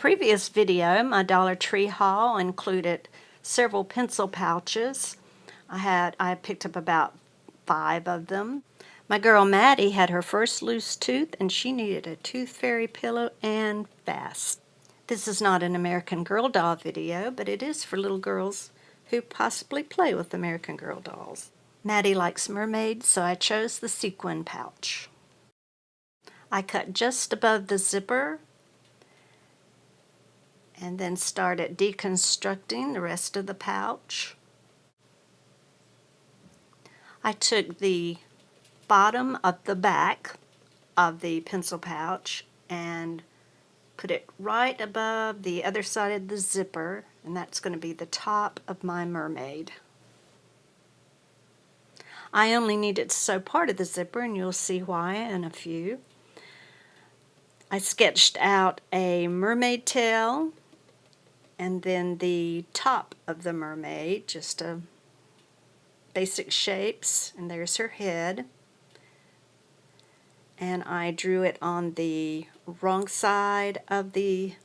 previous video, my Dollar Tree haul included several pencil pouches. I picked up about 5 of them. My girl Maddie had her first loose tooth and she needed a tooth fairy pillow and fast. This is not an American Girl doll video, but it is for little girls who possibly play with American Girl dolls. Maddie likes mermaids, so I chose the sequin pouch. I cut just above the zipper and then started deconstructing the rest of the pouch. I took the bottom of the back of the pencil pouch and put it right above the other side of the zipper, and that's going to be the top of my mermaid. I only needed to sew part of the zipper, and you'll see why in a few. I sketched out a mermaid tail and then the top of the mermaid, just a basic shapes, and there's her head. And I drew it on the wrong side of the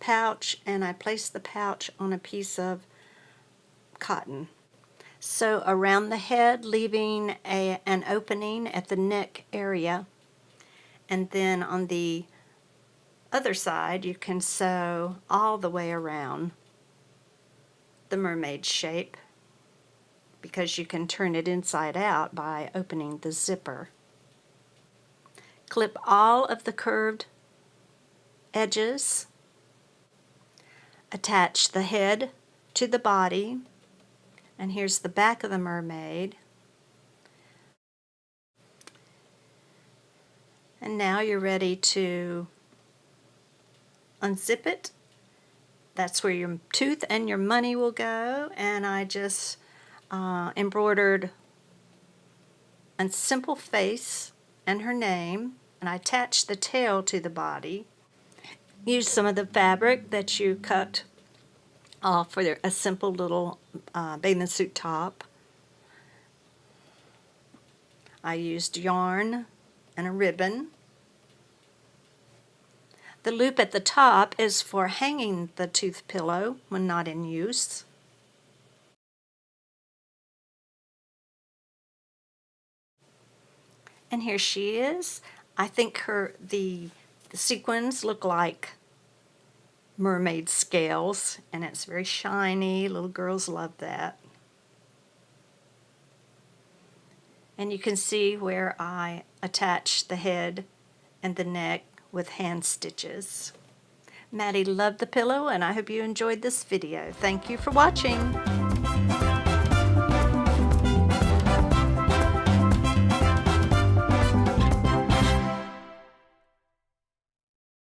pouch, and I placed the pouch on a piece of cotton. So around the head, leaving an opening at the neck area, and then on the other side you can sew all the way around the mermaid shape, because you can turn it inside out by opening the zipper. Clip all of the curved edges. Attach the head to the body, and here's the back of the mermaid. And now you're ready to unzip it. That's where your tooth and your money will go, and I just embroidered a simple face and her name, and I attached the tail to the body. Use some of the fabric that you cut off for a simple little bathing suit top. I used yarn and a ribbon. The loop at the top is for hanging the tooth pillow when not in use. And here she is. I think the sequins look like mermaid scales, and it's very shiny. Little girls love that. And you can see where I attached the head and the neck with hand stitches. Maddie loved the pillow, and I hope you enjoyed this video. Thank you for watching.